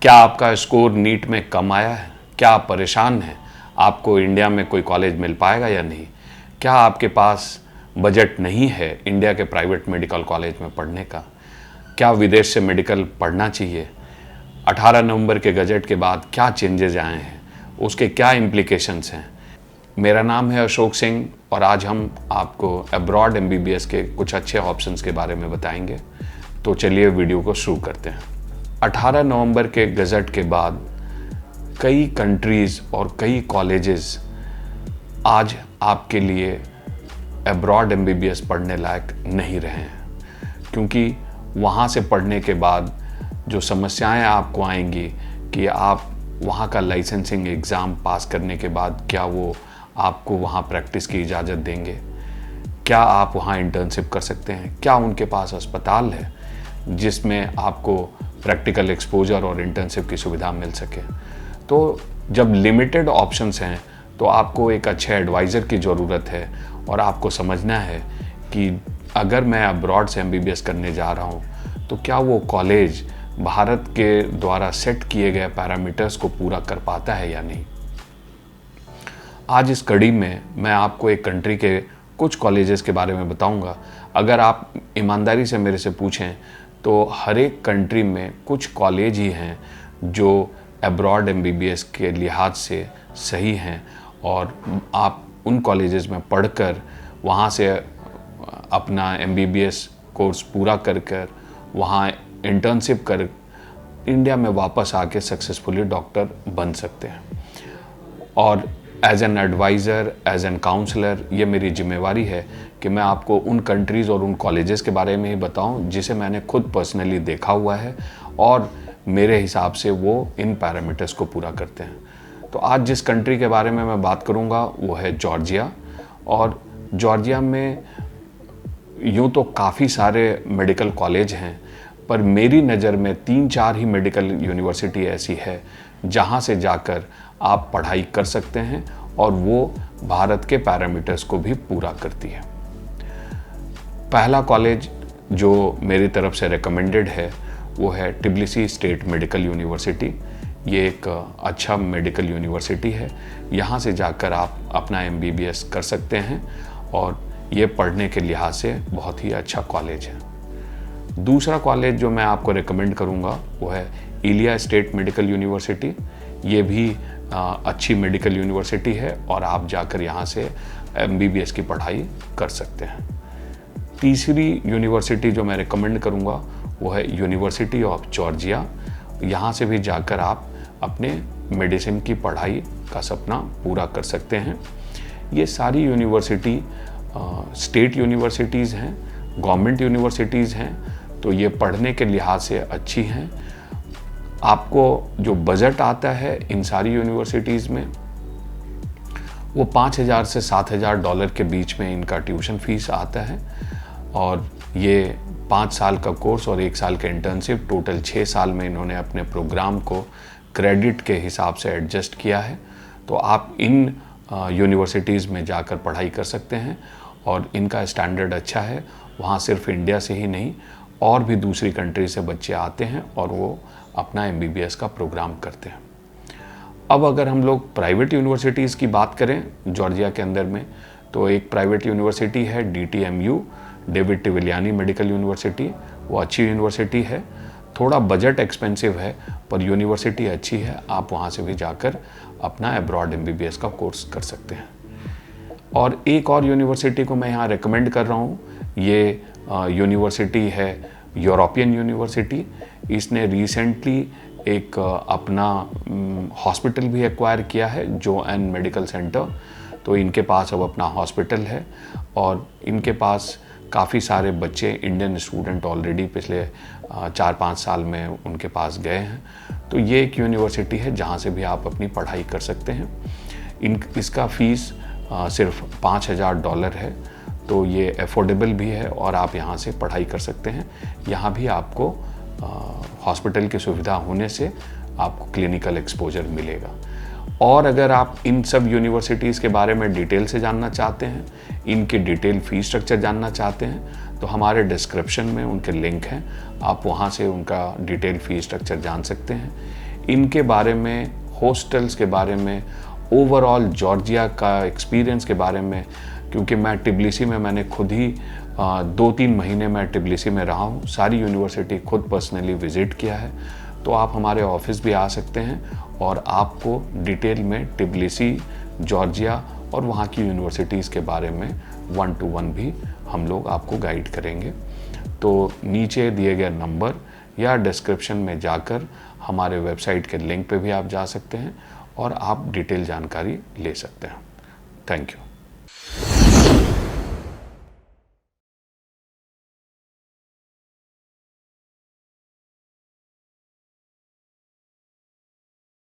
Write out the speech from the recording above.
क्या आपका score NEET में कम आया है? क्या आप परेशान हैं? आपको इंडिया में कोई कॉलेज मिल पाएगा या नहीं? क्या आपके पास बजट नहीं है इंडिया के प्राइवेट मेडिकल कॉलेज में पढ़ने का? क्या विदेश से मेडिकल पढ़ना चाहिए? 18 नवंबर के गजट के बाद क्या चेंजेस आए हैं, उसके क्या इम्प्लीकेशंस हैं? मेरा नाम है अशोक सिंह और आज हम आपको अब्रॉड MBBS के कुछ अच्छे ऑप्शंस के बारे में बताएंगे। तो चलिए वीडियो को शुरू करते हैं। 18 नवंबर के गजट के बाद कई कंट्रीज़ और कई कॉलेजेस आज आपके लिए अब्रॉड MBBS पढ़ने लायक नहीं रहे हैं, क्योंकि वहाँ से पढ़ने के बाद जो समस्याएं आपको आएंगी कि आप वहाँ का लाइसेंसिंग एग्ज़ाम पास करने के बाद क्या वो आपको वहाँ प्रैक्टिस की इजाज़त देंगे? क्या आप वहाँ इंटर्नशिप कर सकते हैं? क्या उनके पास अस्पताल है जिसमें आपको प्रैक्टिकल एक्सपोजर और इंटर्नशिप की सुविधा मिल सके? तो जब लिमिटेड ऑप्शंस हैं तो आपको एक अच्छे एडवाइज़र की ज़रूरत है और आपको समझना है कि अगर मैं अब्रॉड से MBBS करने जा रहा हूँ तो क्या वो कॉलेज भारत के द्वारा सेट किए गए पैरामीटर्स को पूरा कर पाता है या नहीं। आज इस कड़ी में मैं आपको एक कंट्री के कुछ कॉलेजेस के बारे में बताऊंगा। अगर आप ईमानदारी से मेरे से पूछें तो हर एक कंट्री में कुछ कॉलेज ही हैं जो अब्रॉड MBBS के लिहाज से सही हैं और आप उन कॉलेजेस में पढ़कर वहाँ से अपना MBBS कोर्स पूरा कर वहाँ इंटर्नशिप कर इंडिया में वापस आके सक्सेसफुली डॉक्टर बन सकते हैं। और as an adviser, as an counsellor, ये मेरी जिम्मेवारी है कि मैं आपको उन कंट्रीज़ और उन कॉलेजेस के बारे में ही बताऊं जिसे मैंने खुद पर्सनली देखा हुआ है और मेरे हिसाब से वो इन पैरामीटर्स को पूरा करते हैं। तो आज जिस कंट्री के बारे में मैं बात करूंगा वो है जॉर्जिया। और जॉर्जिया में यूँ तो काफ़ी सारे मेडिकल कॉलेज हैं, पर मेरी नज़र में 3-4 ही मेडिकल यूनिवर्सिटी ऐसी है जहाँ से जाकर आप पढ़ाई कर सकते हैं और वो भारत के पैरामीटर्स को भी पूरा करती है। पहला कॉलेज जो मेरी तरफ से रेकमेंडेड है वो है टिबिलिसी स्टेट मेडिकल यूनिवर्सिटी। ये एक अच्छा मेडिकल यूनिवर्सिटी है, यहाँ से जाकर आप अपना MBBS कर सकते हैं और ये पढ़ने के लिहाज से बहुत ही अच्छा कॉलेज है। दूसरा कॉलेज जो मैं आपको रेकमेंड करूँगा वो है इलिया स्टेट मेडिकल यूनिवर्सिटी। ये भी अच्छी मेडिकल यूनिवर्सिटी है और आप जाकर यहाँ से MBBS की पढ़ाई कर सकते हैं। तीसरी यूनिवर्सिटी जो मैं रेकमेंड करूँगा वो है यूनिवर्सिटी ऑफ जॉर्जिया। यहाँ से भी जाकर आप अपने मेडिसिन की पढ़ाई का सपना पूरा कर सकते हैं। ये सारी यूनिवर्सिटी स्टेट यूनिवर्सिटीज़ हैं, गवर्नमेंट यूनिवर्सिटीज़ हैं, तो ये पढ़ने के लिहाज से अच्छी हैं। आपको जो बजट आता है इन सारी यूनिवर्सिटीज़ में वो $5,000 से $7,000 के बीच में इनका ट्यूशन फीस आता है और ये 5 साल का कोर्स और 1 साल का इंटर्नशिप, टोटल 6 साल में इन्होंने अपने प्रोग्राम को क्रेडिट के हिसाब से एडजस्ट किया है। तो आप इन यूनिवर्सिटीज़ में जाकर पढ़ाई कर सकते हैं और इनका स्टैंडर्ड अच्छा है। वहाँ सिर्फ इंडिया से ही नहीं और भी दूसरी कंट्री से बच्चे आते हैं और वो अपना MBBS का प्रोग्राम करते हैं। अब अगर हम लोग प्राइवेट यूनिवर्सिटीज़ की बात करें जॉर्जिया के अंदर में, तो एक प्राइवेट यूनिवर्सिटी है DTMU, डेविड टिविलियानी मेडिकल यूनिवर्सिटी। वो अच्छी यूनिवर्सिटी है, थोड़ा बजट एक्सपेंसिव है पर यूनिवर्सिटी अच्छी है। आप वहाँ से भी जाकर अपना अब्रॉड MBBS का कोर्स कर सकते हैं। और एक और यूनिवर्सिटी को मैं यहाँ रेकमेंड कर रहा हूँ, ये यूनिवर्सिटी है यूरोपियन यूनिवर्सिटी। इसने रिसेंटली एक अपना हॉस्पिटल भी एक्वायर किया है, जो एन मेडिकल सेंटर। तो इनके पास अब अपना हॉस्पिटल है और इनके पास काफ़ी सारे बच्चे इंडियन स्टूडेंट ऑलरेडी पिछले 4-5 साल में उनके पास गए हैं। तो ये एक यूनिवर्सिटी है जहाँ से भी आप अपनी पढ़ाई कर सकते हैं। इसका फ़ीस सिर्फ $5,000 है, तो ये अफोर्डेबल भी है और आप यहाँ से पढ़ाई कर सकते हैं। यहाँ भी आपको हॉस्पिटल की सुविधा होने से आपको क्लिनिकल एक्सपोजर मिलेगा। और अगर आप इन सब यूनिवर्सिटीज़ के बारे में डिटेल से जानना चाहते हैं, इनके डिटेल फ़ी स्ट्रक्चर जानना चाहते हैं, तो हमारे डिस्क्रिप्शन में उनके लिंक हैं, आप वहाँ से उनका डिटेल फ़ी स्ट्रक्चर जान सकते हैं। इनके बारे में, हॉस्टल्स के बारे में, ओवरऑल जॉर्जिया का एक्सपीरियंस के बारे में, क्योंकि मैं टिबिलिसी में मैंने खुद ही 2-3 महीने मैं टिबिलिसी में रहा हूँ, सारी यूनिवर्सिटी खुद पर्सनली विज़िट किया है। तो आप हमारे ऑफिस भी आ सकते हैं और आपको डिटेल में टिबिलिसी, जॉर्जिया और वहाँ की यूनिवर्सिटीज़ के बारे में 1-to-1 भी हम लोग आपको गाइड करेंगे। तो नीचे दिए गए नंबर या डिस्क्रिप्शन में जाकर हमारे वेबसाइट के लिंक पे भी आप जा सकते हैं और आप डिटेल जानकारी ले सकते हैं। Thank you.